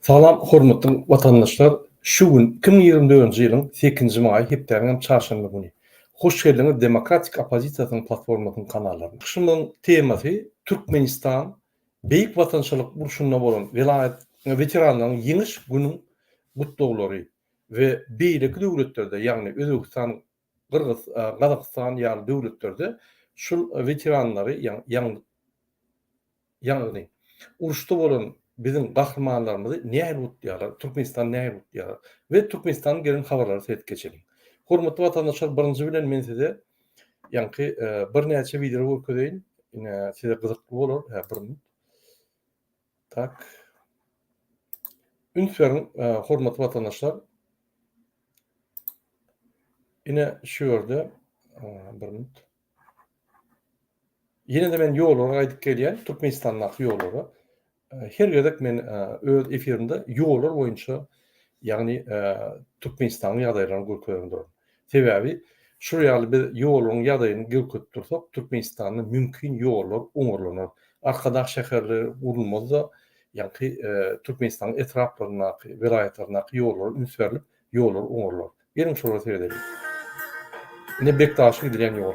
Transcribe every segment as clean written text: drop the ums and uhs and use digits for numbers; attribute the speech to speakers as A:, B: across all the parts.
A: Salam hormatly watandaşlar. Şu gün 2024-nji ýylyň 8-nji maý hepdeniň çarşamba güni. Hoş geldiňiz Demokratik Opozisiýasynyň platformasynyň kanallaryna. Şunun temasy Türkmenistan beýik watançylyk burşunda bolan vilayet veteranlaryň ýeňiş günüň gutlaglary we beýleki döwletlerde, ýagny Özbegistan, Kyrgyz, Gazakystan ýaly döwletlerde şol veteranlary ýagny uruşda bolan bizim gahrymanlarymyzy näme gutlaýarlar, Türkmenistan näme gutlaýarlar we Türkmenistanyň gelen habarlary seyredip geçelim. Hormatly watandaşlar, birinji bilen men size ýanky bir näçe video görkezýän, size gyzykly bolar. Bir minut. Tak. Ünsüň hormatly watandaşlar. Ine şu ýerde bir minut. Ýene de men ýollara gaýdyp gelýän Türkmenistanyň ýollara. Her ýerdek men öz efirimde ýollar boýunça ýagny Türkmenistanyň ýagdaýlaryny görkezýär. Sebäbi şu ýaly bir ýoluň ýagdaýyny görkezip dursak, Türkmenistanyň mümkin ýollar oňurlanar. Arkadaş şäherler urulmazda ýa-ni Türkmenistanyň etraplaryna, vilayetlerine ýollar ünsürilip, ýollar oňurlar. Gelin şolara seyredelim. Ne Bektaşy gidilen ýol.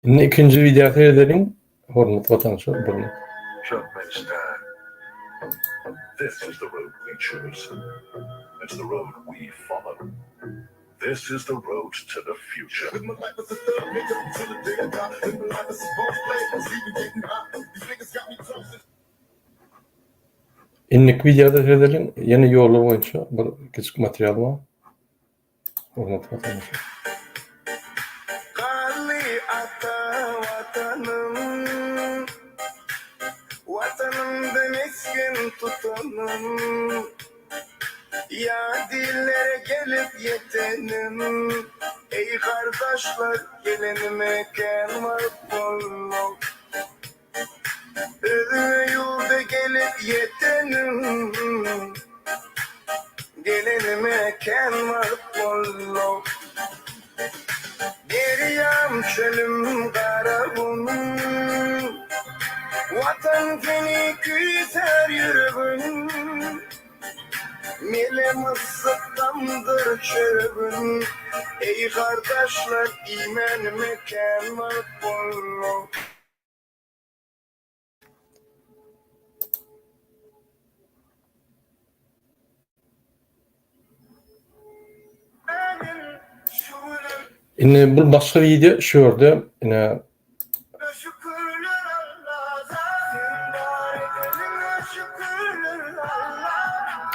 A: Şimdi ikinci video seyredelim. Hormatly watandaşlar, burun.
B: Turkmenistan. This is the road we choose. It's the road we follow. This is the road to the future. With my life as a thug, nigga, till the day I die. With my life as a boss player, I'm even getting high. These niggas got me toasted.
A: İnnik videoda seyredelim. Yeni ýollar boýunça bir kiçik material var. Hormatly watandaşlar.
C: Kali ata vatanım, vatanımdan eskin tutanım. Ya dillere gelip yetenim, ey kardeşler gelin mekan var bolluk. Ölüme yolda gelip yetenim, gelin mekan var bolluk. Deriyam çölüm karabun, vatan beni güzel yüreğim. Milem ısıttamdır çörbün, ey kardeşler iman mekan var bolluk.
A: Bu başka video şu ýerde ine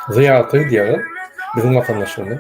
A: ziyaret ediyor bizim vatandaşlarına.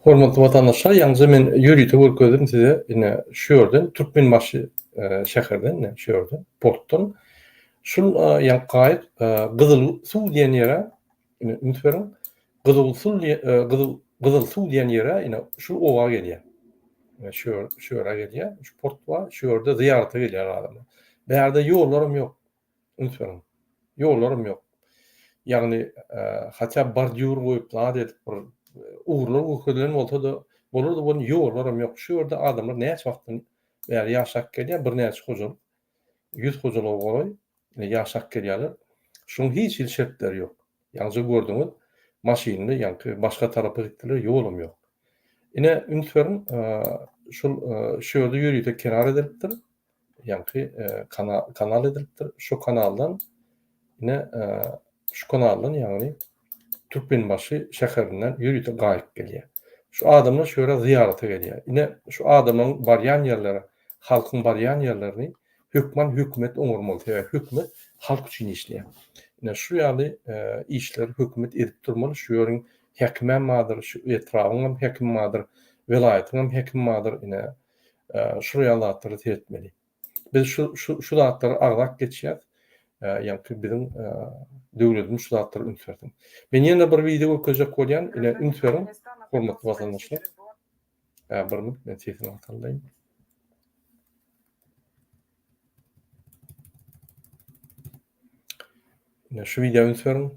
A: Hormatly vatandaşlar, ýalnys men ýürüýte görkezdim size ine şu ýerden Türkmenbaşy şäherden, şu ýerden, portdan. Şul ýa gaýyp Gyzyl suw diýen ýere, ine ümitberiň Gyzyl suw diýen ýere ine şu owa gelýär. Şu ýere gelýär, şu port bar, şu ýerde ziýarata gelýär adamlar. Bärde ýollarym ýok. Ümitberiň. Ýollarym ýok. Ýagny hatça bardyur goýuplar edip bir uğurlar uğurlar bolsa da bolur da bunun ýollarym ýok. Şu ýerde adamlar näçe wagtdan bäri ýaşap gelýär, bir näçe hojalyk, 100 hojalyk goýy, ýaşap gelýärler. Şonuň hiç şertleri ýok. Ýalnys gördüňiz, maşyny ýa-ni başga tarapy gitdiler, ýolum ýok. Ine ümitberiň şol şu ýerde ýürüýte kenar edilipdir. Ýa-ni kanal edilipdir. Şu kanaldan ine şu kanaldan ýagny Türkmenbaşy şäherinden ýürüýte gaýyp gelýär. Şu adamlar şu ýere ziýarata gelýär. Ine şu adamlaryň barýan ýerleri, halkyň barýan ýerlerini hökümet oňurmaly. Hökümet halk üçin işleýär. Ine şu ýaly işler hökümet edip durmaly. Şu ýöriň häkimem madyr, şu etrawyň häkim madyr, welaýatyň häkim madyr. Ine şu ýalatary tetmeli. Biz şu zatlary agzak geçýär. Ýa-ni biziň döwletimiz şu zatlary üntberdi. Men ýene bir video gökejek bolýan, ine üntberiň, hormatly vatandaşlar. Bir minut, men telefon ataldaýym. Ine şu video üntberiň.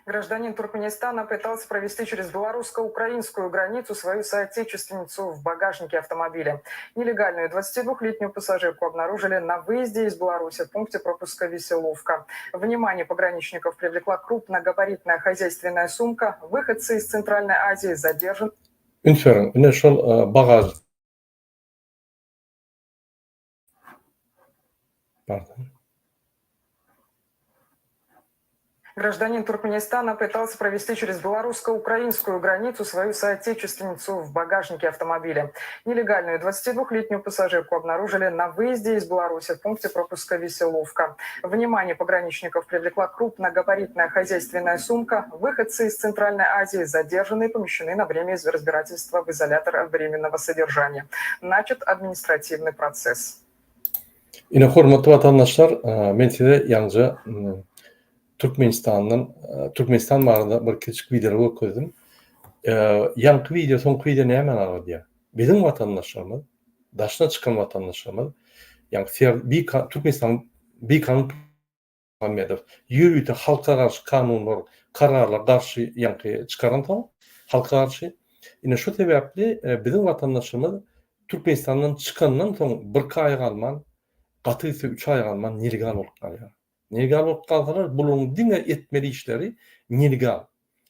D: Гражданин Туркменистана пытался провести через белорусско-украинскую границу свою соотечественницу в багажнике автомобиля. Нелегальную 22-летнюю пассажирку обнаружили на выезде из Беларуси в пункте пропуска Веселовка. Внимание пограничников привлекла крупногабаритная хозяйственная сумка. Выходцы из Центральной Азии задержаны.
A: Üntberiň, ine şol bagaj. Pardon.
D: Гражданин Туркменистана пытался провести через белорусско-украинскую границу свою соотечественницу в багажнике автомобиля. Нелегальную 22-летнюю пассажирку обнаружили на выезде из Беларуси в пункте пропуска Веселовка. Внимание пограничников привлекла крупногабаритная хозяйственная сумка. Выходцы из Центральной Азии задержаны и помещены на время разбирательства в изолятор временного содержания. Начат административный процесс.
A: Ine hormatly vatandaşlar, men size ýalnysy Türkmenistan barada bir kiçik video göközdim. Ýanky video, soňky video näme diýär? Biziň watandaşlarymyz, daşna çykan watandaşlarymyz, ýa-ni Türkmenistan bir kanun Muhammedow ýürüýte halka garşy kanunlar, kararlar garşy ýa-ni çykaran taň, halka garşy. Ine şu sebäpli biziň watandaşlarymyz Türkmenistandan çykandan soň bir aý galman, gatysa 3 aý galman nelegal bolup galýar. Nelegal bolup kalsalar, bulun diňe etmeli işleri nelegal.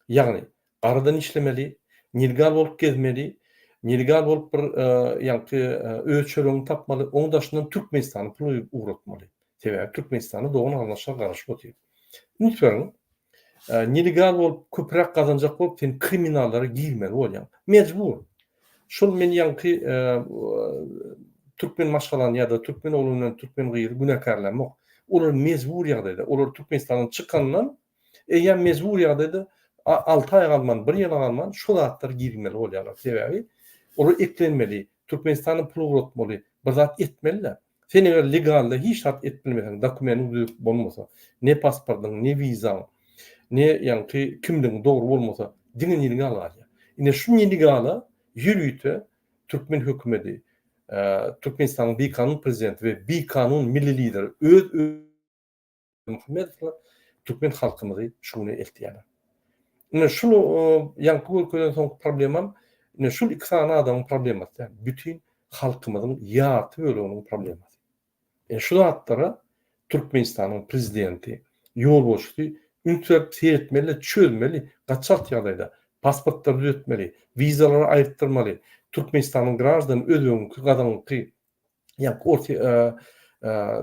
A: Ýagny aradan işlemeli, nelegal bolup gezmeli, nelegal bolup bir ölçülerini tapmaly, oň daşyndan Türkmenistany puly uğratmaly. Sebäbi Türkmenistany dogan anlaşmalar garaşyp otyr. Ümitberiň, nelegal bolup köprak kazanjak bolup sen kriminallara girmeli bolýan. Mecbur. Şol men Türkmen maşgalan ýa-da Türkmen olunan Türkmen gyýry günekarlanmak. Olar mezbur ýagdaýda, olar Türkmenistandan çykandan eýer mezbur ýagdaýda 6 aý galman, 1 ýyl galman şu zatlar girmeli bolýarlar. Sebäbi olar eklenmeli, Türkmenistanyň puly uratmaly, bir zat etmeliler. Sen eger legalda hiç zat etmeliň, dokumentin bolmasa, ne pasportyň, ne wizaň, ne ýa-ni kimligiň dogry bolmasa, diňe nelegal alýar. Ine şu nelegala ýürüýte Türkmen hökümeti, Türkmenistan'ın bir kanun prezidenti ve bir kanun milli lideri Muhammedow Türkmen halkymyzy şunu eltýärler. Ine şunu ýanky ülkeden soň problemam, ine şu iki tane adamın problemati, bütün halkymyzyň ýarty böleginiň problemati. Şu zatlara Türkmenistan'ın prezidenti ýol boşdy, üntüp seyretmeli, çözmeli, gaçak ýagdaýda pasportlar düzeltmeli, wizaları aýyrtyrmaly. Türkmenistan'ın građany özüňki gadanyňky ýa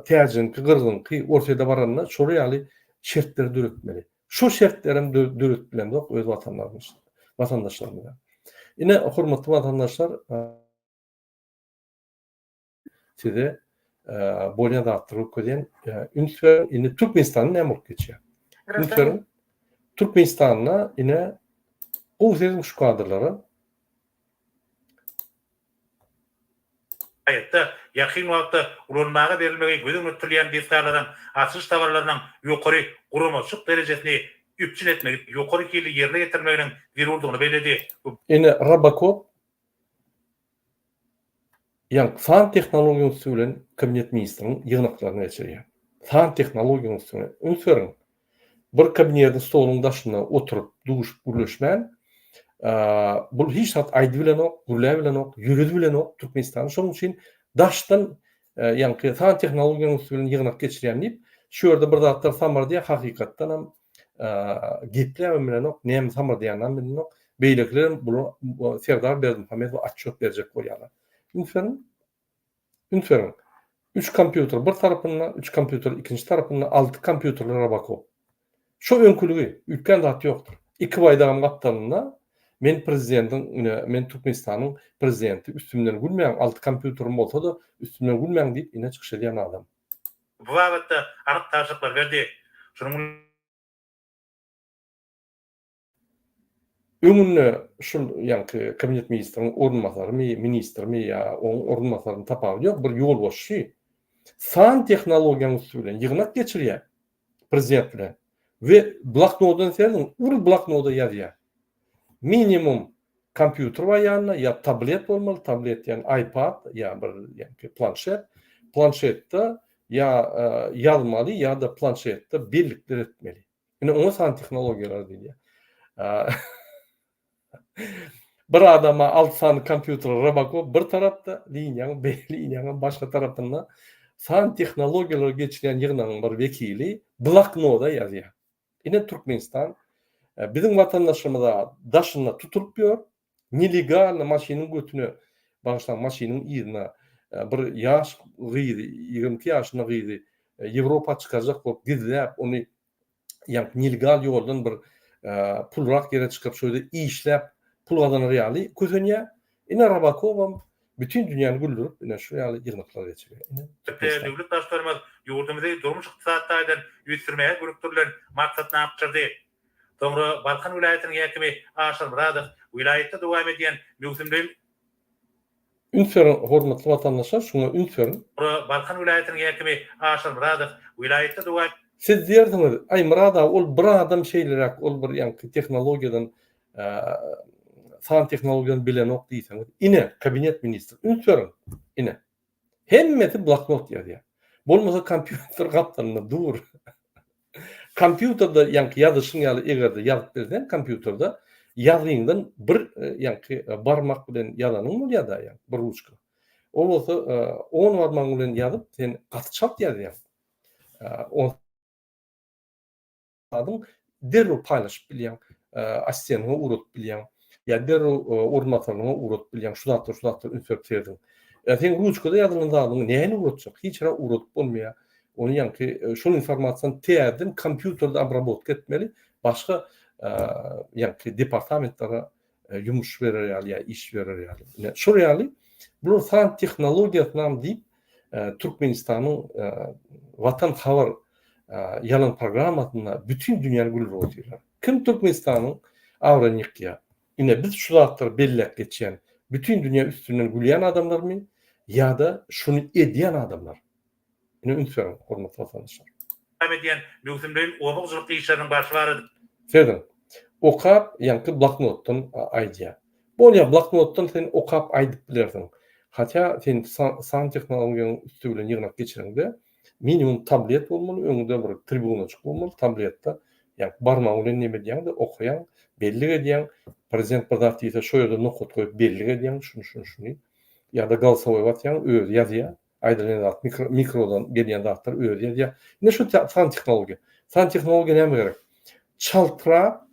A: täjinki gyrgynky ortada baranna şol ýaly şertleri döretmeli. Şu şertlerim döretdilen öz vatandaşlarymyz. Ine hormatly vatandaşlar, size bolýan zatlar öküden ünsür ine Türkmenistanyň näme bolup geçýär? Türkmenistanyna ine o sezim şu kadrlara
E: Hayatta yakın wagtda ulanmaga berilmegi gözüň ötürleýän destarlaryň açyş tawarlarynyň ýokary guramaçyk derejesini üpçün etmegi, ýokary kili ýerine getirmeginiň bir boldugyny beledi.
A: Ine Rabakov yani fan teknologiýasy bilen kabinet ministriniň ýygnaklaryny geçirýär. Fan teknologiýasy bilen öňsören bir kabinetde stoluň daşyna oturup duşup gürleşmän bu hiç hat aýdy bilen ok, gürle bilen ok, ýürüdi bilen ok Türkmenistan. Şoň üçin daşdan yani fan teknologiýasy bilen ýygnak geçirýän diýip şu ýerde bir zatlar samar diýe hakykatdan hem gepler bilen ok, näme samar diýenden bilen ok. Beýlekler bu Serdar Berdimuhammed we atçok berjek bolýarlar. Ünsörün. 3 kompüter bir tarapyndan, 3 kompüter ikinci tarapyndan 6 kompüterler Rabakov. Şu öňküligi ütken zat ýokdur. 2 baýdagam gapdanynda men prezidentiň, men Türkmenistanyň prezidenti üstümden gülmeýän 6 kompüterim bolsa da üstümden gülmeýän diýip ine çykyş edýän adam.
E: Bu wagtda anyk taşyklar berdi. Şunuň
A: Öňünde şu ýa-ni kabinet ministriniň ornunmasary, ministrmi ýa oň ornunmasaryny tapap ýok, bir ýol boşy. Fan teknologiýasy bilen ýygnak geçirýär prezident bilen we bloknotdan serdiň, ur bloknotda ýazýar. Minimum kompüter var ýanyna, ýa tablet bolmaly, tablet ýani iPad ýa bir ýa planşet. Planşetde ýa ýazmaly ýa da planşetde bellikler etmeli. Ine oňa fan teknologiýalar diýilýär. Bir adama 6 sany kompüter Rabakov bir tarapda, liniýanyň liniýanyň başga tarapynda fan teknologiýalary geçirýän ýygnagyň bir wekili bloknotda ýazýar. Ine Türkmenistan bizim vatandaşlarımıza daşına tutup ýör, nelegal maşynyň götüne başlan maşynyň ýerine bir yaş gyzy, 20 ýaşyna gyzy Ýewropa çykajak bolup gizläp ony ýa nelegal ýoldan bir pulrak ýere çykyp şöyle işläp pul kazanır ýaly közenýär. Ine Rabakov bütün dünýäni güldürüp ine şu ýaly ýygnaklar geçirýär.
E: döwlet başlarymyz ýurdumyzy durmuş ykdysadydan ýüzdirmäge görüktirilen maksatyny apçyrdy. Soňra Balkan vilayetiniň häkimi Aşyr Muradov vilayetde dowam edýän möhümden
A: Ünsörün hormatly vatandaşlar, şuna ünsörün.
E: Balkan vilayetiniň häkimi Aşyr Muradov vilayetde dowam
A: Siz diýerdiňiz, ay Muradov ol bir adam şeýlerek, ol bir ýa-ni teknologiýadan fan teknologiýany bilen ok diýseňiz. Ine kabinet ministri ünsörün. Ine. Hemmeti bloknot ýazýar. Bolmasa kompüter gapdanynda dur. Kompüterdə ýa-ni ýazyşyň ýaly egerde ýazyp bersen kompüterdə ýazgyňdan bir ýa-ni barmak bilen ýazanyň bolýar da ýa bir ruçka. O bolsa 10 barmak bilen ýazyp sen gatçap ýazýar. O adam derru paylaşyp bilýän, assistentyňe urup bilýän, ýa derru ornatmatyna urup bilýän, şu zatlar ünsörp berdiň. Sen ruçkada ýazganda adam näme urutjak? Hiç ra urup bolmaýar. Onu ýa-ni şu informasiýany täzeden kompüterde obrabotka etmeli. Başga ýa-ni departamentlara ýumuş berer ýa iş berer ýaly. Şu ýaly bu fan teknologiýasyny diýip Türkmenistanyň Vatan Habar yalan programmasyna bütün dünýäni güldürýär. Kim Türkmenistanyň awranykya? Ine biz şu zatlar bellek geçýän bütün dünýä üstünden gülýän adamlarmy ýa da şunu edýän adamlar? Ine ünsörün hormatly vatandaşlar.
E: edýän möhümden obagçylyk işleriniň başı barady.
A: Sedin. Okap ýa-ni bloknotdan aýdýar. Bolýa bloknotdan sen okap aýdyp bilersiň. Hatça sen san teknologiýanyň üstü bilen ýygnak geçirende minimum tablet bolmaly, öňünde bir tribunaçyk bolmaly, tabletde ýa barmagy bilen näme diýende okuyan, belli edýän, prezident bir zat diýse şu ýerde nokot goýup belli edýän, şunu. Ya da galsawy batýan öz ýazýar. Aýdylan zat mikrodan gelýän zatlar öz ýazýar. Ine şu fan teknologiýa. Fan teknologiýa näme gerek? Çaltyra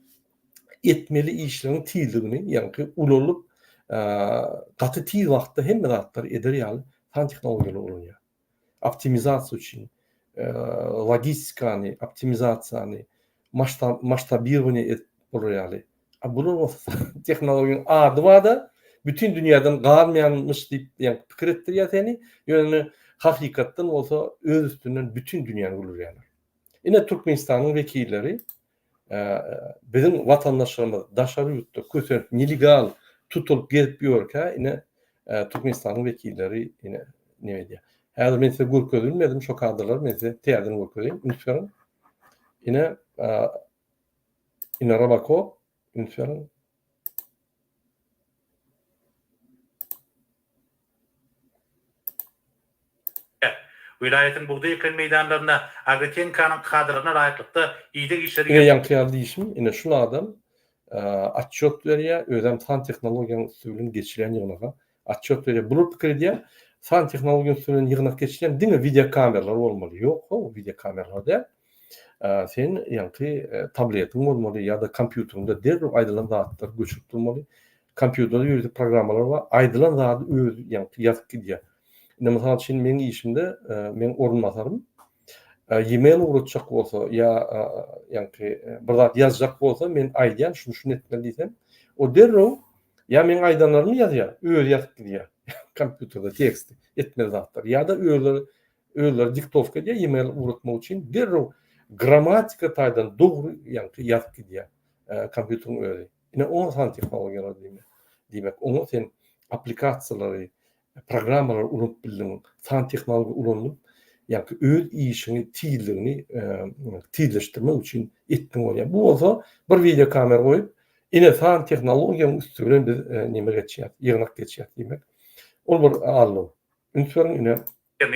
A: etmeli işleriň tiýligini, ýa-ni ululup gaty tiýil wagtda hemme zatlar eder ýaly fan teknologiýalar ulanýar. Optimizasiýa üçin, logistikany, optimizasiýany, maştabirowany etip bolýarly. Bular teknologiýanyň ady bada bütün dünýäden galmaýanmyş diýip ýa pikir etdirýär seni. Ýöne hakykatdan bolsa öz üstünden bütün dünýäni güldürýärler. Ine Türkmenistanyň wekilleri bizim vatandaşlarymyz daşary ýurtda kösep nelegal tutulup gelip ýörkä, ine Türkmenistan'ın vekilleri yine ne diye. Häzir men size görkezilmedim şu kadrlar men size täzeden görkezeyim. Lütfen. Yine Rabako lütfen.
E: Vilayetin buğday iklim meydanlarına agreten kanun kadrlarına layıklıkta iyide işleri
A: Yine yankıyalı işim. Yine şu adam atçot veriyor. Özem san teknolojiyanın üstünden geçilen yığınağa. Atçot veriyor. Bulup krediye san teknolojiyanın üstünden yığınağa geçilen değil video kameralar olmalı. Yok o video kameralarda. Sen yankı tabletin olmalı ya da kompüterinde derhal aydınlan dağıtlar göçüp durmalı. Kompüterde yürütü programlar var. Aydınlan dağıtı öz yankı yazık gidiyor. Mesela şimdi benim işimde men orunmasarım. E-mail uğratacak olsa ya yankı bir zat yazacak olsa men aydan şunu etmeliysem o derhal ya men aydanlarını yazıyor. Öz yazıp gidiyor. Kompüterde tekst etmeli zatlar. Ya da öyle diktovka diye e-mail uğratmak için derhal gramatika taydan doğru yankı yazıp gidiyor. Kompüterin öyle. Yine o san teknolojiler demek. Onu sen aplikasyonları programmalar urup bildiğin san teknoloji ulanıp yani öz işini tiylerini tiyleştirmek için ettin oluyor. Bu olsa bir video kamera koyup yine san teknolojiyanın üstüne biz nime geçiyat, yığınak geçiyat demek. O bir allı. Ünsörün yine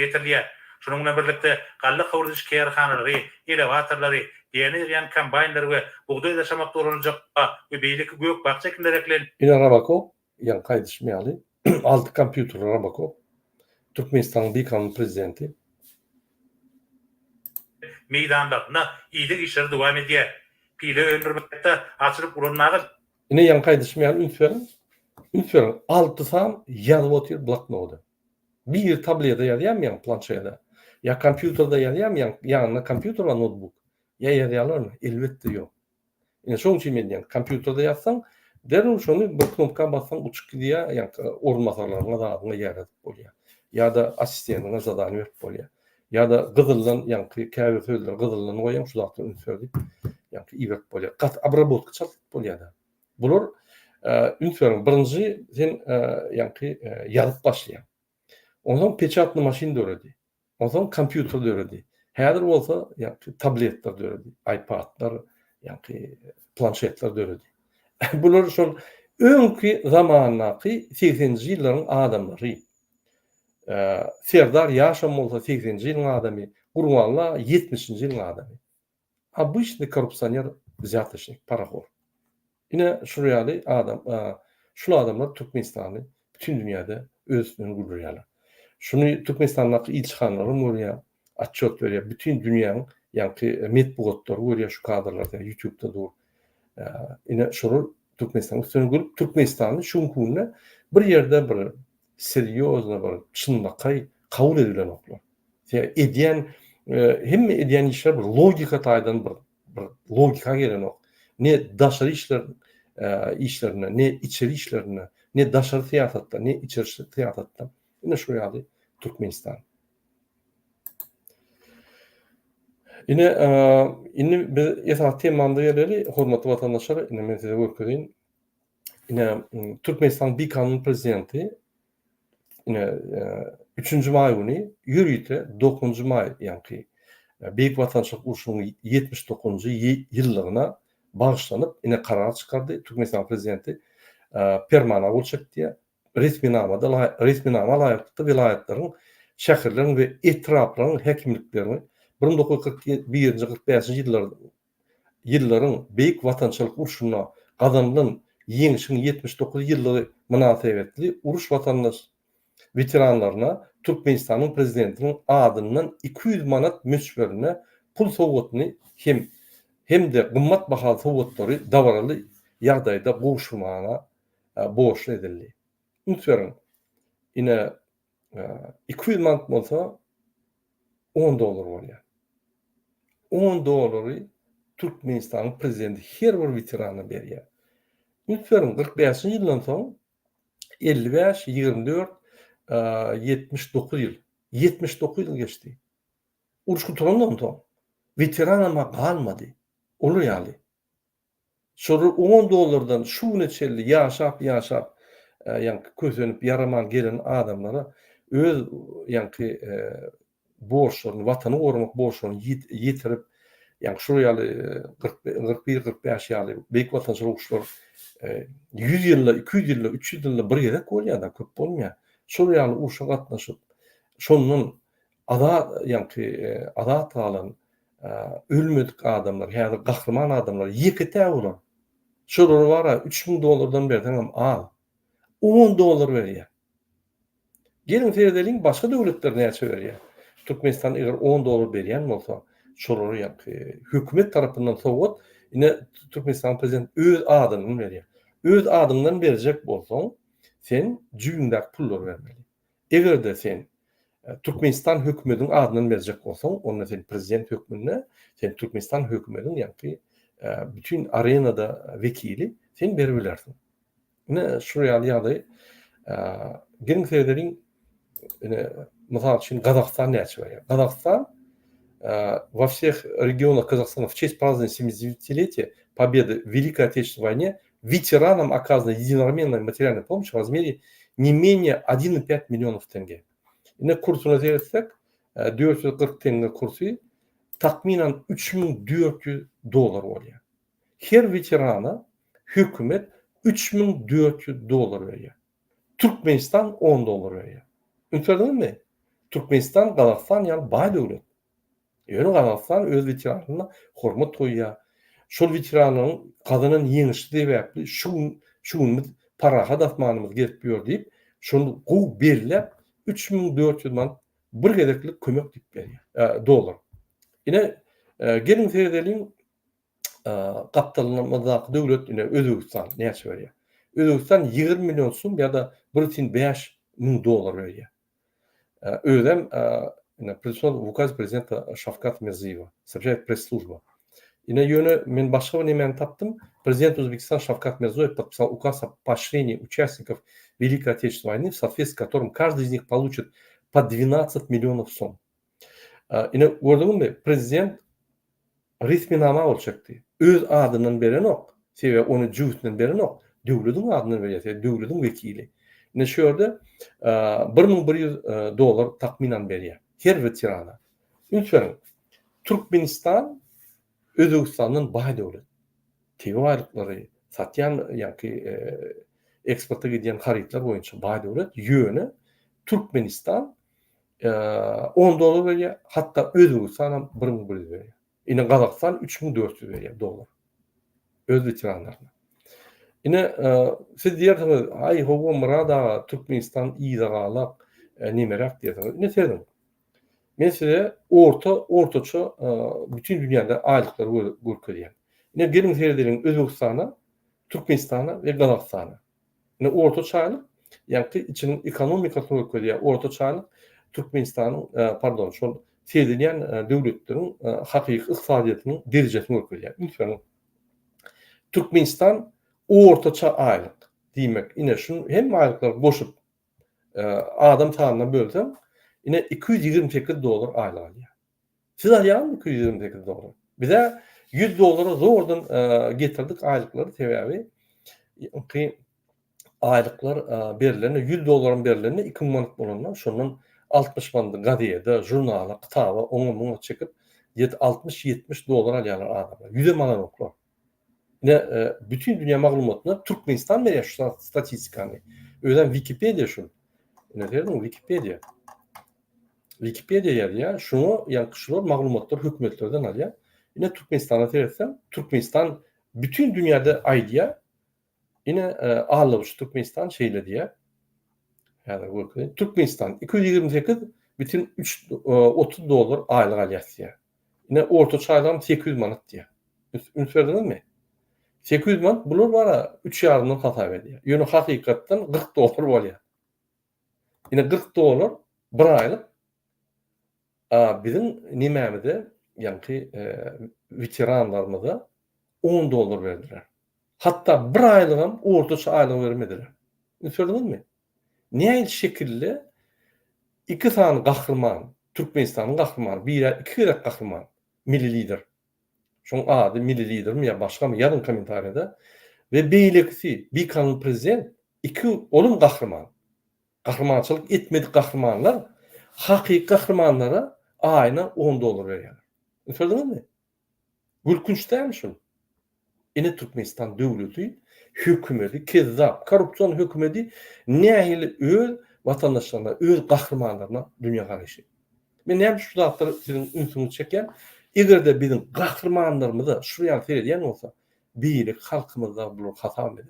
E: yeterliye. Şununla birlikte gallı kavruş kârhanaları, elevatorları, diýen kombaynları we buğday taşamakda ulanacak we beýleki gök bakça kimlereklen
A: yine Rabako yani kaydışmayalı. Altı kompüter Rabako. Türkmenistan'ın bir kanun prezidenti.
E: meydanlarına iyide işleri devam ediyor. Pile öldürmekte açılıp ulanmağı
A: Yine yan kaydışmayalı ünsörün altı sam yazıp oturuyor bloknoda. Bir tablete yazıyamayan planşede. Ya kompüterde yazıyamayan yanına kompüter ve notebook. Ya yazıyorlar mı? Elbette yok. Yani şunun için ben yani kompüterde yazsan derhal şunu bir knopka bassan uçuk gidiyor yani ormasalarına da adına yarat oluyor. Ya da asistanına zadany verip oluyor. Ya da gızıllan yani kahve sözler gızıllan koyan şu zaten ünsördi. Yani iverip oluyor. Kat abrabotka çalıp oluyor da. Bunlar ünsörün birinci sen yani yazıp başlayan. Ondan pečatlı maşin de öğrendi. Ondan kompüter de öğrendi. Häzir bolsa yani tabletler de öğrendi. iPad'lar yani planşetler de öğrendi. Bular şol öňkü zamanaky 80-nji ýyllaryň adamlary. Serdar Ýaşam bolsa 80-nji ýylyň adamy, Gurbanla 70-nji ýylyň adamy. Обычный korrupsioner zätleşik paraxor. Ine şurýaly adam, şu adamlar Türkmenistany bütün dünýäde öz üstüne gurýarlar. Şunu Türkmenistan'daki ilçhanları görüyor, atçot veriyor. Bütün dünyanın yani metbuatları görüyor şu kadrlarda, YouTube'da dur. Yine şunu Türkmenistan'ın üstüne görüp Türkmenistan'ın şunkunne bir yerde bir seriozna bir çınlakay kabul edilen oklar. Yani ediyen, hem ediyen işler bir logika taydan bir logika gelen ok. Ne daşarı işlerine, ne içeri işlerine, ne daşarı tiyatratta, ne içeri tiyatratta. Yine şu ýaly Türkmenistan. Yine biz esas temamda ýerleri hormatly watandaşlar, yine men size görkezýän. Yine Türkmenistan bir kanun prezidenti yine 3. may güni ýürüýte 9. may ýa-ni Beýik Watançylyk uruşunyň 79-njy ýyllygyna bagyşlanyp yine karar çykardy. Türkmenistan prezidenti permana bolçak diýe resminama laýykly vilayatlanyň, şäherleriň we etraplaryň häkimliklerini 1941-45 ýyllaryň Beýik Watançylyk uruşuna gazanylan ýeňişiň 79 ýyllygy münasebetli uruş watandaş veteranlaryna Türkmenistanyň prezidentiniň adyndan 200 manat möçberine pul sowatyny hem de gymmat bahaly sowatlary dabaraly ýagdaýda gowuşmagyna borçlu edildi. Ünsörün yine 200 manat bolsa $10 bolýar. $10 Türkmenistanyň prezidenti her bir veterana berýär. Ünsörün 45 ýyldan soň 55, 24, 79 ýyl. 79 ýyl geçdi. Uruş guturandan soň veteran ama galmady. Olur ýaly. Şol $10'dan şu neçeli ýaşap yani közenip yaraman gelen adamlara öz yani borçlaryny, watany gorumak borçlaryny ýetirip, yani şu ýaly 41-45 ýaly beýik watançylyk uşlar 100 ýylla, 200 ýylla, 300 ýylla bir gerek bolýar da köp bolmaýar. Şol ýaly uşa gatnaşyp şonun adat alan ölmedik adamlar, yani gahrman adamlar ýekete bolan. Şolar bara $3000 berden al. $10 berýär. Gelin seyredeliň başga döwletler näçe berýär? Türkmenistan eger $10 berýän bolsa, şolary hökümet tarapyndan sowgat, ine Türkmenistan prezident öz adyny berýär. Öz adyňdan berjek bolsaň, sen jüýündäk pullar bermeli. Eger de sen Türkmenistan hökümetiniň adyny berjek bolsaň, onda sen prezident hökümine, sen Türkmenistan hökümetiniň bütün arenada vekili sen berbilersin. Ne şu ýaly gelin seyredeliň misal üçin Kazakistan näçe berýär? Kazakistan во всех регионах Казахстана в честь празднования 70-летия победы в Великой Отечественной войне ветеранам оказана единовременная материальная помощь в размере не менее 1,5 миллионов тенге. Yine kursuna seyretsak 440 tenge kursu takminen $3.400 bolýar. Her veterana hükümet $3.400 berýär. Türkmenistan $10 berýär. Ünçedinmi? Türkmenistan, Kazakistan ýaly baý döwlet. Ýöne Kazakistan öz veteranyna hormat goýýar. Şol veteranyň gazynyň ýeňişli sebäpli şunu paraha datmanymyz gelip ýör diýip şonu gowy berilip $3.400 manat bir gerekli kömek dip berýär. Dolar. Ine gelin seyredeliň kapitalizmdaky döwlet ine Özbegistan näçe berýär? Özbegistan 20 milyon sum ýa-da $1,500,000 berýär. Özem указ президента Шавкат Мирзиева, сообщает пресс-служба. И на ýöne men başga bir nemeni taptım. Президент Узбекистана Шавкат Мирзиёев подписал указ о поощрении участников Великой Отечественной войны, в соответствии с которым каждый из них получит по 12 миллионов сом. И на gördüňizmi, prezident resminama boljakdy. Öz adynyň beren ok. Sebäbi onu jüýtünden beren ok. Döwletiň adyny berýär, döwletiň vekili. Ne şu ýerde $1.100 takminen berýär. Her veterana. Ünçe Türkmenistan Özbegistanyň baý döwlet. Tebe aýlyklary satýan eksporta giden haritler boýunça baý döwlet ýöne Türkmenistan $10 berýär, hatda Özbegistan $1.100 berýär. Ine Kazakistan $3.400 berýär dolar. Öz veteranlaryna. Ine siz diýersiňiz, ay howam rada Türkmenistan iýde galak nemerek diýersiňiz. Ne seýdim? Men size ortaça bütün dünýäde aýlyklar görkezýär. Ne gelin seyredeliň Özbegistana, Türkmenistana we Kazakstana. Ne ortaça aýlyk, ýani içiniň ekonomikasyny görkezýär. Ortaça aýlyk Türkmenistanyň pardon, şol seýdilýän döwletleriň hakyky ykdysadyýatynyň derejesini görkezýär. Ünçe Türkmenistan ortaça aýlyk diýmek. Ine şunu hem aýlyklar goşup adam taýyna bölsem, ine $228 aýlyk alýar. Siz alýarmy $228? Bize $100 zordan getirdik aýlyklary sebäbi aýlyklar berilen $100 berilen 2 manat bolandan şondan 60 manat gazetede, jurnala, kitaba, onu çekip $60-70 alýarlar adamlar. Ýüze malan oklar. Ne bütün dünya maglumatına Türkmenistan berýär şu statistikany. Özem Wikipedia şu. Ne diýerim? Wikipedia. Wikipedia ýerýär. Şunu ýankyşlar maglumatlar hökümetlerden alýar. Ine Türkmenistan'a tersem, Türkmenistan bütün dünyada aýdýar. Ine ağırlamış Türkmenistan şeyle diýär. Yani Türkmenistan 228 bütün $30 aýlyk alýar. Ine ortaça aýlygam 800 manat diýär. Ünçedinmi? 800 manat bular bara 3 ýardan hasap edýär. Ýöne hakykatdan $40 bolýar. Ine $40 bir aýlyk bizim nimämide ýani veteranlarymyza $10 berdiler. Hatta bir aýlygam ortaça aýlyk bermediler. Ünçedinmi? Näil şekilli iki sany gahrman, Türkmenistanyň gahrmany, bir iki gerek gahrman, milli lider. Şoň ady milli lidermi ýa başgamy ýazyn kommentariýada we beýlekisi bir kanun prezident iki olum gahrman. Gahrmançylyk etmedik gahrmanlar hakyky gahrmanlara aýyna $10 berýär. Düşündiňizmi? Gülkünç dälmi şu? Ine Türkmenistan döwleti, hökümeti, kezzap, korrupsiýon hökümeti nähili öz watandaşlaryna, öz gahrmanlaryna dünýä garaşy. Men hem şu zatları sizin ünsünüzi çeken, egerde bizim gahrmanlarymyzy şuraya serýän bolsa, birik halkymyzda bulur hata eder.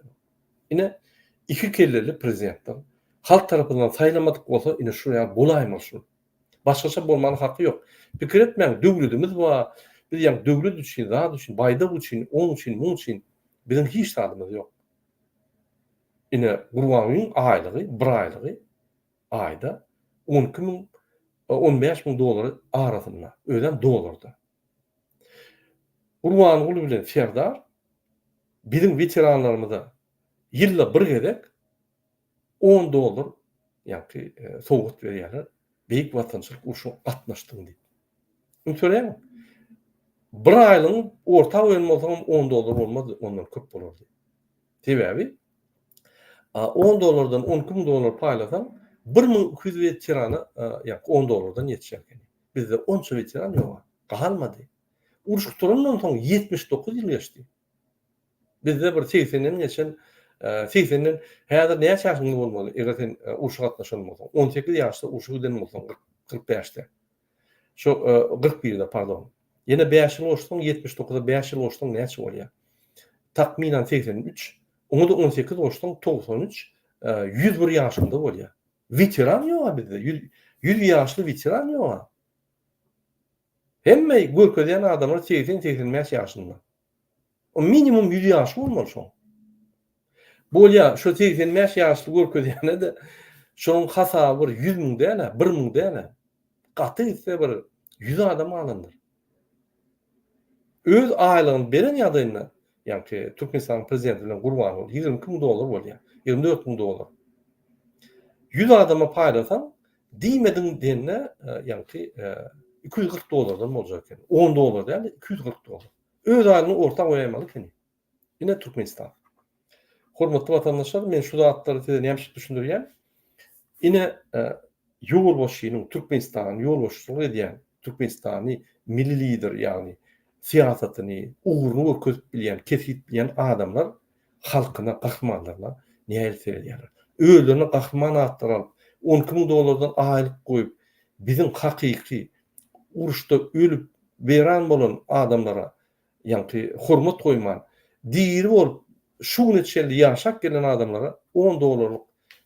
A: Ine iki kelleli prezidentler halk tarapyndan saýlamadyk bolsa, ine şuraya bolaýmyşyň. Başgaça bolmanyň haky ýok. Pikir etmeň, döwletimiz bar. Biz ýa döwlet üçin, zat üçin, baýda üçin, on üçin, mun üçin bizim hiç sadymyz ýok. Ine Gurbanyň aýlygy, bir aýlygy aýda 12.000 $15.000 arasynda, öýden dolarda. Gurbany uly bilen Serdar bizim veteranlarymyza ýylda bir gezek $10 ýa-ki sowgat berýärler. Beýik watançylyk urşuň gatnaşdyň diýip. Üçüňi bir aýlyň orta öňüm bolsa $10 bolmaz, ondan köp bolardy. Sebäbi $10'dan $12.000 paýlasaň 1200 veterana ýa-ki $10'dan ýetişerken. Bizde 10 veteran ýok. Galmady. Uruş turandan soň 79 ýyl geçdi. Bizde bir 80'den geçen 80'den häzir näçe ýaşyňyz bolmaly? Eger sen uruşa gatnaşan bolsaň, 18 ýaşda uruşa giden bolsaň, 45'te. Şu 41'de pardon. Yine 5 ýyl olsaň 79'da 5 ýyl olsaň näçe bolýar? Takminan 83, onu da 18 olsaň 93, 101 ýaşynda bolýar. Veteran ýok bizde. 100 ýaşly veteran ýok. Hemme görkezýän adamlar 80-85 ýaşynda. O minimum 100 ýaşly bolmaly şo. Bolýa şu 85 ýaşly görkezýäne de şonuň hasaby 100.000 däle, 1.000 däle. Gaty ise bir 100 adam alındyr. Öz aýlygyny beren ýagdaýynda, ýa-ki Türkmenistan prezidenti bilen Gurbanow $20.000 bolýar, $24.000. 100 adama paýlasaň, diýmediň denne ýa-ki $240'dan boljak eken. $10 däl, $240. Öz aýlygyny ortak goýamaly eken. Ine Türkmenistan. Hormatly watandaşlar, men şu zatlary size näme düşündirýän? Ine ýolbaşçynyň Türkmenistanyň ýolbaşçylyk edýän, Türkmenistany milli lider ýagny siýasatyny ugruny öküzüp bilýän, kesip bilýän adamlar halkyna, gahrmanlaryna näme edýärler? Özlerini gahryman atdyralyp, $12.000'dan aýlyk goýup, bizim hakyky uruşda ölüp beran bolan adamlara ýa-ki hormat goýman, diýri bolup şu neçeli ýaşap gelen adamlara $10'lık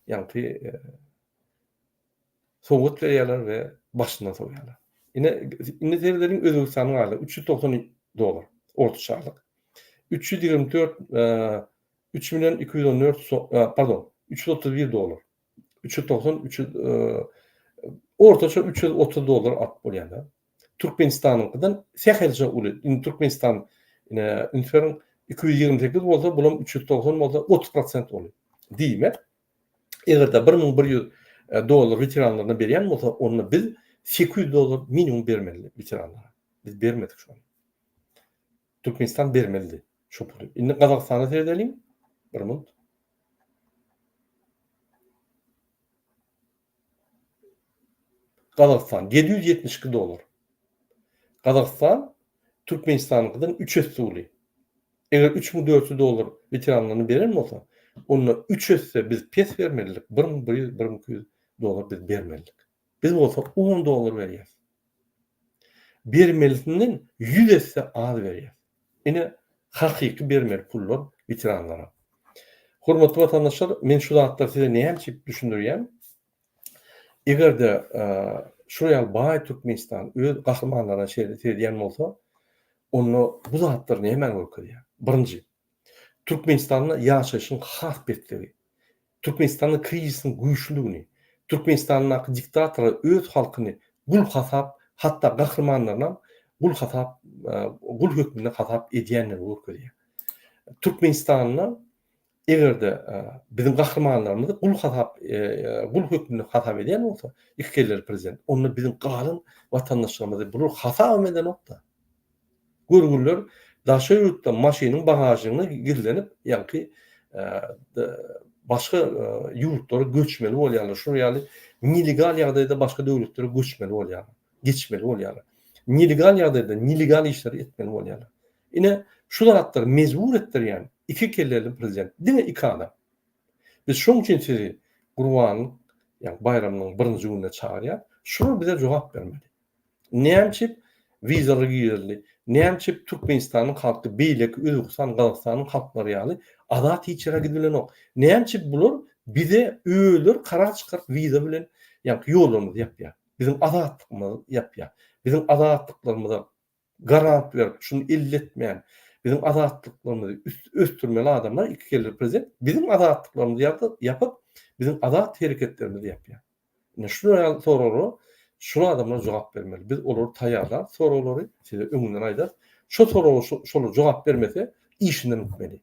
A: ýa-ki sowgat berýärler we başyndan soýarlar. Ine derleriň Özbekistanyň aýly $390 ortaçalyk. 324 $3.214 pardon, $331. 390 ortaça $330 at bolýanda. Türkmenistanyňkydan sähelçe uly. Türkmenistan ünferin 228 bolsa, bulam 390 bolsa 30% oluyor. Diýmek, eger de $1.100 veteranlaryna berýän bolsa, onu biz $800 minimum bermeli veteranlara. Biz bermedik şu an. Türkmenistan bermeli şu puly. Indi Gazakstana seredelim. Bir minut. Gazakistan $772. Gazakistan Türkmenistan'dan 3 össe uly. Eger $3.400 veteranlaryny beren bolsa, onu 3 össe biz pes bermelilik. $1.200 biz bermelilik. Biz bolsa $10 berýär. Bermelisinden 100 össe az berýär. Ine hakyky bermeli pullar veteranlara. Hormatly watandaşlar, men şu zatlary size näme düşündirýän? Egerde şuraya baý Türkmenistan öz gahrmanlaryna şeýle bolsa, onu bu zatlary näme görkezýär? Birinji, Türkmenistanyň ýaşaşyň has betligi, Türkmenistanyň krizisiniň güýçlüligini, Türkmenistanyň diktatory öz halkyny gul hasap, hatda gahrmanlaryna gul hasap, gul hökmüne hasap edýänleri görkezýär. Türkmenistanyň egerde bizim gahrmanlarymyzy gul hökmüne hasap edýän bolsa, iki kelleri prezident, onu bizim galyn watandaşlarymyzy bulur hasap eden nokta. Görgünler daşa ýurtda maşynyň bagažyny girlenip, ýa-ki başga ýurtlara göçmeli bolýarlar. Şu ýaly nelegal ýagdaýda başga döwletlere göçmeli bolýarlar, geçmeli bolýarlar. Nelegal ýagdaýda nelegal işler etmeli bolýarlar. Ine şu zatlar mezbur etdirýän iki kelleli prezident, diňe iki adam. Biz şoň üçin sizi Gurban, ýani bayramynyň 1-nji gününe çağırýar. Şunu bize jogap bermeli. Näçip vizaly girdi, näçip Türkmenistanyň halky beýlek, Özbekistan, Gazakstanyň halklary ýaly adat hiçere gidilen ok. Näçip bular bize öýler karar çykaryp viza bilen ýani ýollarymyzy ýapýar. Bizim adatlyklymyzy ýapýar. Bizim adatlyklarymy garant berip şunu illetmeýän bizim adatlyklarymy östürmeli adamlar iki kelli prezident bizim adatlyklarymy ýapyp bizim adat hereketlerimizi ýapýar. Şunu soralar, şunu adamlar jogap bermeli. Biz olary taýýarlar, soraları size öňünden aýdar. Şu soralar şolu jogap bermese işinden gitmeli.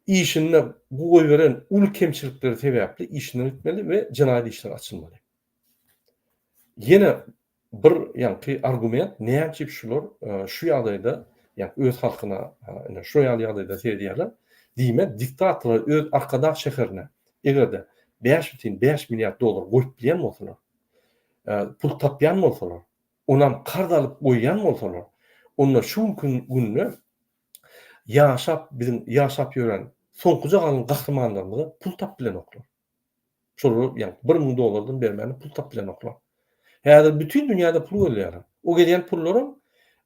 A: İşinde bu goý beren ul kemçilikleri sebäpli işinden gitmeli we jinaý işler açylmaly. Yine bir ýanky argument näçip şular şu ýagdaýda ýani öz halkyna şu ýagdaýda seýdýärler. Diýme diktatorlar öz arkadaş şäherine egerde 5,5 milyar dolar goýup bilýän bolsalar, pul tapýan bolsalar, onam kardalyp goýýan bolsalar, onlar şu gününe bizim ýaşap ýören soňkuja galan gahrmanlarymyza pul tap bilen oklar. Şolu ýani 1.000 dolardan bermäni pul tap bilen oklar. Häzir bütün dünýäde pul bolýar. O gelýän pullary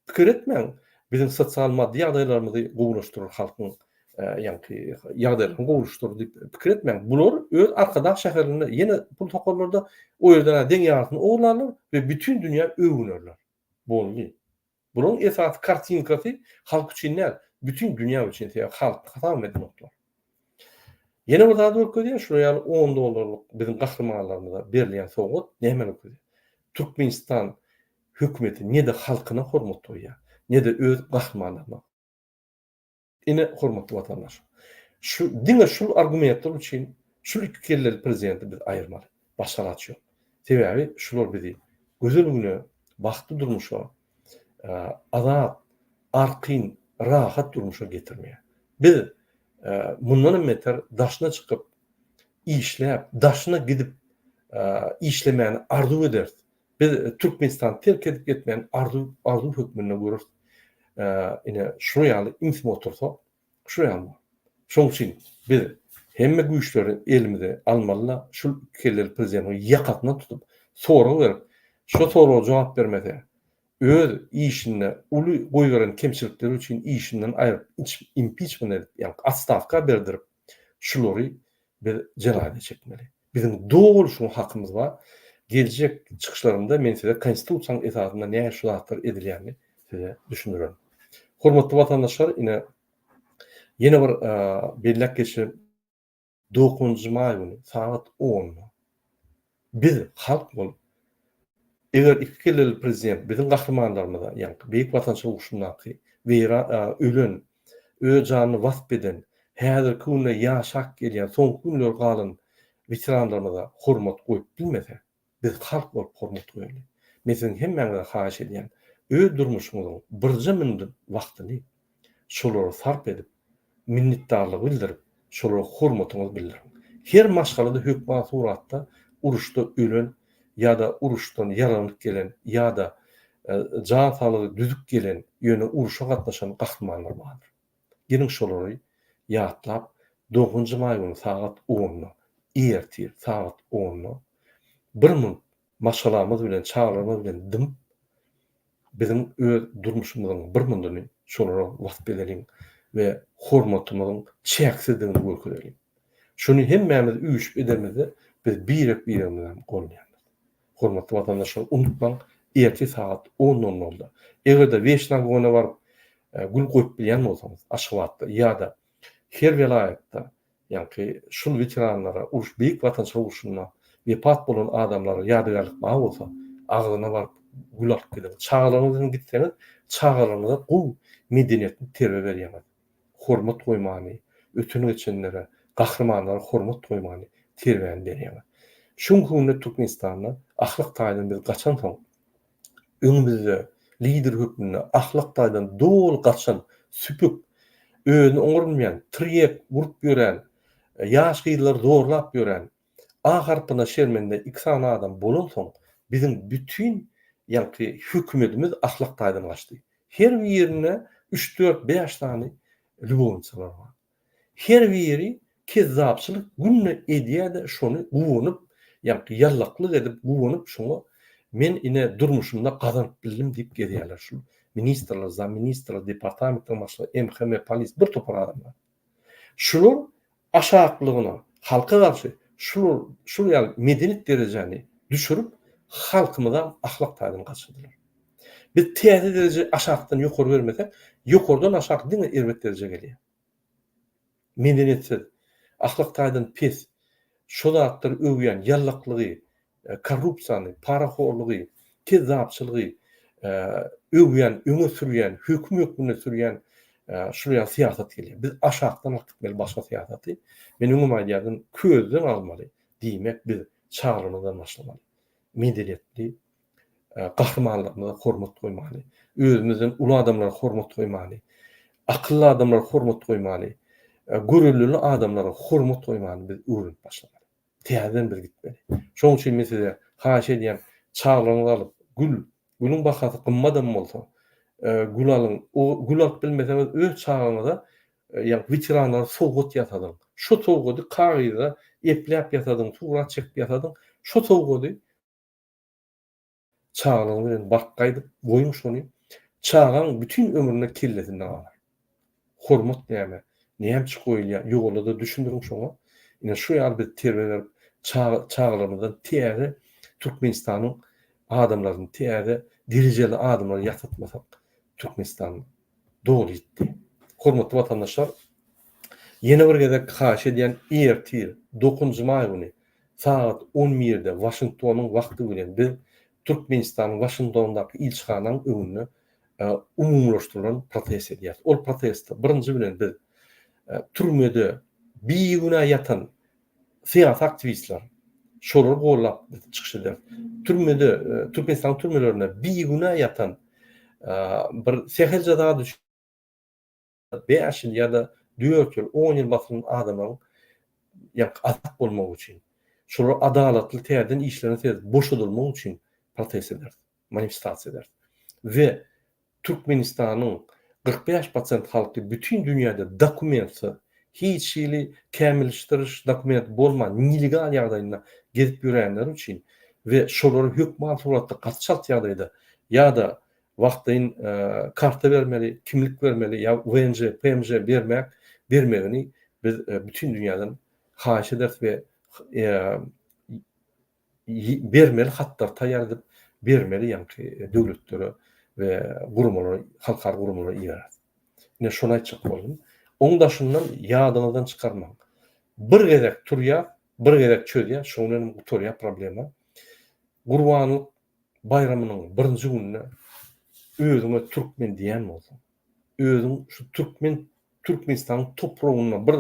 A: pikir etmeň bizim sosial maddi ýagdaýlarymyzy gowulaşdyryr halkyň ýani ýagdaýlaryny gowulaşdyryr diýip pikir etmeň. Bular öz arkadaş şäherinde ýene pul tokarlarda o ýerden deň ýaryny oglarlar we bütün dünýä öwünürler. Boldy. Bunun esas kartinkasy halk üçin näme? Bütün dünýä üçin halk hatam etmekler. Ýene bir zat öküdýär, şu ýaly 10 dolarlyk bizim gahrmanlarymyza berilýän sowgat näme öküdýär? Türkmenistan hökümeti ne de halkyna hormat toýýar, ne de öz gahrmanlaryna. Ine hormatly watandaş. Şu diňe şu argumentler üçin şu iki kelleli prezidenti biz aýyrmaly. Başgaçy ýok. Sebäbi şular bizi gözel güne, bagty durmuşa, adat, arqyn, rahat durmuşa getirmeýär. Biz bundan meter daşına çykyp işläp, daşına gidip işlemäni arzu ederiz. Biz Türkmenistan terk edip gitmeýän arzu hökmüne görür. Ine şu ýaly imsim otursa, şu ýaly. Şoň üçin biz hemme güýçleri elimize almaly, şu kelleri prezidentini ýakatyna tutup, soraw berip, şu sorawa jogap bermese, öz işine uly goýgaren kemçilikleri üçin işinden aýryp, impeachment edip, ýani atstavka berdirip, şulary biz jelaýa çekmeli. Bizim dogry şu hakymyz bar. Gelecek çıkışlarımda men size konstitusiýanyň esasynda näme şu zatlar edilýäni size düşündürürüm. Hormatly watandaşlar, ine ýene bir bellek geçip 9-njy may günü saat 10. Biz halk bolup eger iki kelleli prezident bizim gahrmanlarymyza, ýani beýik watançylyk uşundaky ölen, öz janyny wasp eden, häzirki günde ýaşak gelýän, soňky günler galan veteranlarymyza hormat goýup bilmese, biz halk bolup hormat goýaly. Meselem hemmäňe haýyş edýän öz durmuşumyzyň birji minut wagtyny şolara sarp edip, minnetdarlyk bildirip, şolara hormatyňyzy bildiriň. Her maşgalada hökümet suratda uruşda ölen ýa-da uruşdan yaralanyp gelen ýa-da jan sağlygy düzük gelen ýöne uruşa gatnaşan gahrmanlar bardyr. Gelin şolary ýatlap 9-njy may günü saat 10-da ertir saat 10-da bir minut maşgalamyz bilen çağrymyz bilen dım bizim öz durmuşumyzyň bir minutyny şolara wagt bereliň we hormatymyzyň çeksizdigini görkezeliň. Şunu hemmämiz üýüşip edemizde biz birek-birimizden golýarmyz. Hormatly watandaşlar, unutmaň, erti saat 10:00'da egerde 5 nagona baryp gül goýup bilýän bolsaňyz, Aşgabatda ýa-da her welaýatda, ýani şul veteranlara, uruş beýik watançylyk uruşuna wepat bolan adamlara ýadygarlyk baý bolsa, agzyna baryp gül alyp gelip, çağlaryňyzdan gitseňiz, çağlaryňyza gowy medeniýetni terbe berýäňiz. Hormat goýmany, ötüni geçenlere, gahrmanlara hormat goýmany terbiýen berýäňiz. Şuň günde Türkmenistanda ahlak taýdan biz gaçan soň öňümizde lider hökmüne ahlak taýdan dol gaçan, süpük, öňü oňurmaýan, tirek, gurup gören, Yaş gyýdylar zorlap ýören agarpyna şermende 2 sana adam bolan soň bizim bütün ýa-ni hökümetimiz ahlak taýdan gaçdy. Her birine 3-4-5 tane lübowçylar bar. Her biri kezzapçylyk günne edýär-de şonu guwunyp, ýa-ni ýallaklyk edip guwunyp şoňa men ine durmuşymda gazanyp bildim diýip gelýärler şu. Ministrler, zamministrler, departamentler başly MHM, polis bir topar adamlar. Şular aşaklygyna, halka garşy şul ýaly medeniyet derejeni düşürüp halkymyzdan ahlak taýdan gaçyrdylar. Biz täze derece aşakdan ýokary bermesek, ýokardan aşak diňe erbet derece gelýär. Medeniyetsiz, ahlak taýdan pes, şol zatlar öwýän ýallaklygy, korrupsiýany, paraxorlygy, kezzapçylygy, öwýän, öňe sürýän, höküm ýoklugyna sürýän şuraya siýasat gelýär. Biz aşakdan gitmeli başga siýasaty. Men öňe aýdýarym közden almaly. Diýmek biz çağrymyzdan başlamaly. Medeniyetli, gahrmanlygymyza hormat goýmaly. Özümizden uly adamlara hormat goýmaly. Akylly adamlara hormat goýmaly. Görüllü adamlara hormat goýmaly biz öwrünip başlamaly. Täzeden bir gitmeli. Şoň üçin men size haýyş edýän çağrymyňy alyp gülüň bahasy gymmadam bolsa gül alyň. O gül alyp bilmeseňiz öz çağrymyňyza ýa veteranlar sowgat ýatadyň. Şo sowgaty kagyza epläp ýatadyň, surat çekip ýatadyň. Şo sowgaty çağrymyň bilen barkaýdyp goýuň şonu. Çağan bütün ömrüne killetinden alar. Hormat näme? Näme çykoýulýar? Ýolda düşündürüň şoňa. Ine şu ýaly bir terbiýeler çağlarymyzdan täze Türkmenistanyň adamlaryny täze dirijeli adamlary ýatatmasak Türkmenistan dogry gitdi. Hormatly vatandaşlar, ýene bir gezek haýyş edýän ertir 9 may güni saat 11-de Washingtonyň wagty bilen biz Türkmenistanyň Washingtondaky ilçihanaň öňünde umumlaşdyrylan protest edýär. Ol protestde birinji bilen biz türmede bir güne ýatan siyasi aktivistler şolar gollap çykyş eder. Türmede Türkmenistan türmelerine bir güne ýatan bir sehel jaza düş 5 ýyl ýa-da 4 ýyl 10 ýyl basylan adamlaryň ýa azat bolmagy üçin şolar adalatly täzeden işlerini tez boşadylmagy üçin protest eder, manifestasiýa eder. Ve Türkmenistanyň 45% halky bütün dünýäde dokumentsy, hiç ýyly kämilleşdiriş dokument bolman, illegal ýagdaýynda gezip ýörenler üçin ve şolary hökman suratda gatşalt ýagdaýda ýa-da wagtyn karta bermeli, kimlik bermeli, ýa WNJ, PMJ bermegini biz bütün dünýäden haýyş eder we bermeli hatlar taýýar edip bermeli ýa-ni döwletlere ve gurumlara, halkar gurumlara ýarar. Ine şonu aýtjak boldum. Oňdaşyndan ýadyňyzdan çykarmaň. Bir gezek turýar, bir gezek çözýär, şoňdan gutorýar problema. Gurbanlyk bayramynyň birinji gününe özüňe türkmen diýen bolsa, özüň şu Türkmenistanyň topragyna bir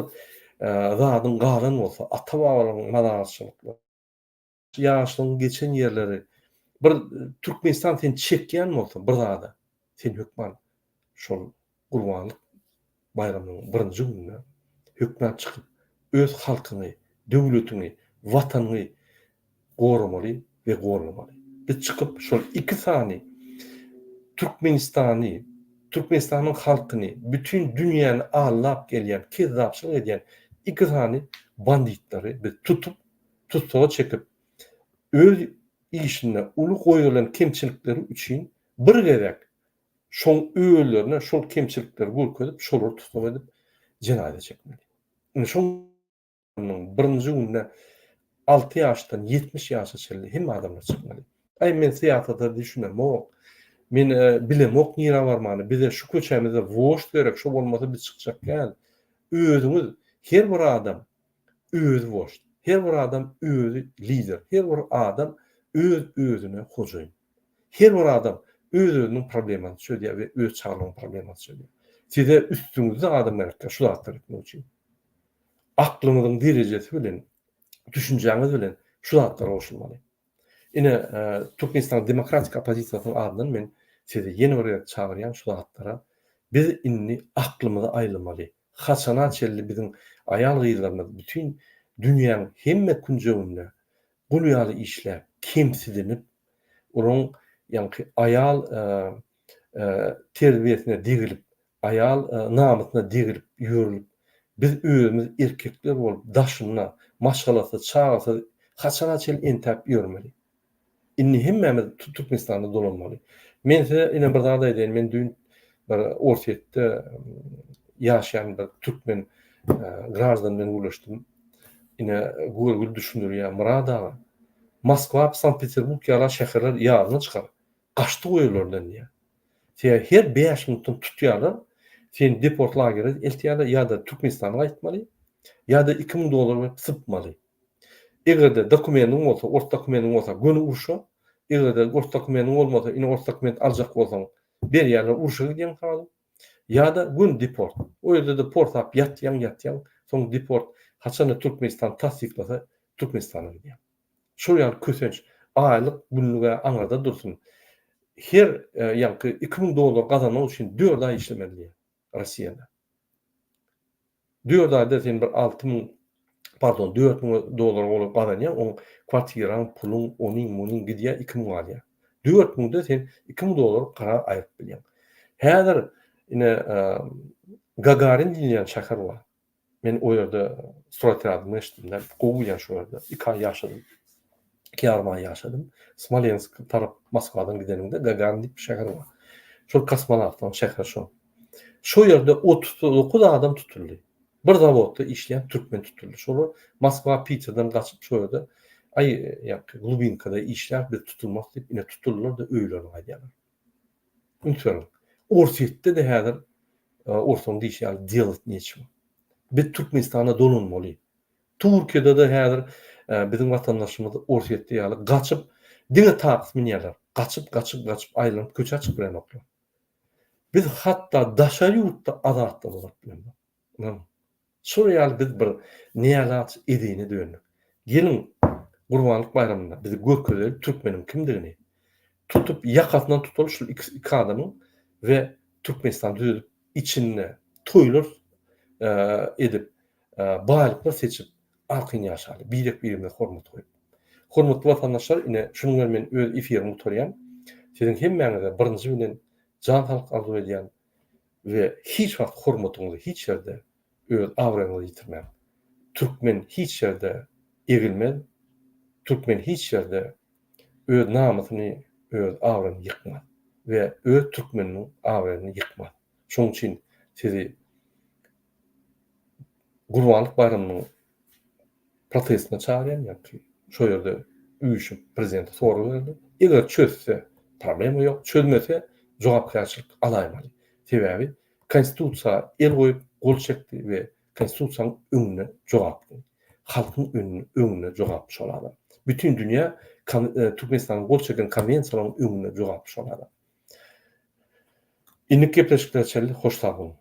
A: zadyň galan bolsa, ata-babalaryň madaratçylykly, ýaşlygyň geçen ýerleri bir Türkmenistan sen çekýän bolsa, bir zada sen hökman şol gurbanlyk bayramynyň birinji gününe hökman çykyp öz halkyny, döwletini, watanyny goramaly we gorlamaly. Biz çykyp şol 2 sany Türkmenistanyň halkyny, bütün dünýäni allap gelýän, kezzapçylyk edýän 2 sany banditlary biz tutsaga çekip öz işine uly goýulan kemçilikleri üçin bir gezek şoň öýlerine şol kemçilikleri görkezip şolary tutsak edip jenayda çekmeli. Şoň birinji günde 6 ýaşdan 70 ýaşa çelli hem adamlar çykmaly. Ay men siýasata düşünem, men bilem ok nira barmany. Bize şu köçämizde woşt gerek, şo bolmasa biz çykjak gel. Özüňiz her bir adam öz woşt. Her bir adam özü lider. Her bir adam özüne hojaýyn. Her bir adam özüniň problematyny çözýär we öz çağlaryň problematyny çözýär. Size üstüňizde adam gerekdir, şu zatlar etmek üçin. Aklymyzyň derejesi bilen, düşünjäňiz bilen şu zatlara goşulmaly. Ine Türkmenistan Demokratik Opozisiýasynyň adyndan men size ýene bir çağırýan şu zatlara biz inni aklymyzy aýlamaly, haçana çelli bizim ayal gıylarımız bütün dünyanın hemme kunjağında gulyalı işler kemsidinip onun yani ayal terbiyesine digilip ayal namusuna digilip yürülüp biz öýümüz erkekler bolup daşyna maşgalasa çağasa haçana çel entap yürmeli. Inni hemmemiz Türkmenistanda dolanmaly. Men size ine bir zada edeýin. Men dün bir Orsetde ýaşaýan bir türkmen grazdan men ulaşdym. Ine gurgul düşündürýär Murad aga. Moskwa, Sankt-Peterburg ýaly şäherler ýazyna çykar. Gaçty goýurlardan ýa. Sen her 5 minutdan tutýarlar. Sen deport lageri eltýärler ýa-da Türkmenistana gaýtmaly, ýa-da $2000 sypmaly. Egerde dokumentin bolsa, ort dokumentin bolsa göni urşa, egerde ort dokumentin bolmasa, ine ort dokument aljak bolsaň, berýärler urşa gidýän kaly. Ýa-da gün deport. O ýerde de port ap ýatýan, soň deport haçan Türkmenistan tasdiklasa Türkmenistana gidýär. Şol ýaly kösenç aýlyk günlüge aňarda dursun. Her ýa-da $2000 gazanmak üçin 4 ay işlemeli Russiýada. 4 aýda sen bir $4000 bolup gazanýan, oň kwartiraň, puluň, onuň gidýär 2000 alýar. 4000-de sen $2000 gara aýyp bilýän. Häzir ine Gagarin diýen şäher bar. Men o ýerde Strotradyny eşitdim, gowy şo ýerde 2 ay ýaşadym. 2 ay ýaşadym. Smolensk tarap Moskwadan gideninde Gagarin diýip bir şäher bar. Şol kosmonawtlaryň şäheri şo. Şo ýerde 39 adam tutuldy. Bir zavodda işleyen Türkmen tutuldu. Şolu Moskva, Peter'dan kaçıp şöyle Lubinka'da işler bir tutulmaz deyip yine tutulurlar da öyle aydiyalar. Unutmayalım. Orset'te de her ortamda işler diyalog neçim. Bir Türkmenistan'a donulmalı. Türkiye'de de her bizim vatandaşımız Orset'te yani kaçıp dine taqis minyalar. Kaçıp aylanıp köçe açıp bilen oklar. Biz hatta daşa yurtta azatlı olarak bilen. Şoýaly biz bir niýalat edini döndük. Gelin Gurbanlyk bayramynda bizi görkezip Türkmenin kimdigini tutup ýakatyndan tutup şu iki adamyň we Türkmenistan düzüp içinde toýlar edip baýlyklar seçip alkyn ýaşaly. Birine hormat goýup. Hormatly watandaşlar, ine şunuň men öz efirimi utarýan. Siziň hemmäňize birinji bilen jan halk arzu edýän we hiç wagt hormatyňyzy hiç ýerde öz awranyňyzy ýitirmän. Türkmen hiç ýerde egilmez. Türkmen hiç ýerde öz namusyny, öz awranyny ýykmaz we öz türkmeniniň awranyny ýykmaz. Şoň üçin sizi Gurbanlyk bayramynyň protestine çağırýan ýa-ki şo ýerde üýüşüp prezidente soru berdi. Eger çözse problem ýok, çözmese jogapkärçilik alaýmaly. Sebäbi konstitusiýa el goýup gol çekdi we konstitusiýanyň öňüne jogapdy. Halkyň öňüne jogapdy şolada. Bütün dünýä Türkmenistanyň gol çeken konwensiýalaryň öňüne jogapdy şolada. Indi gepleşikler çelli hoş sag bolun.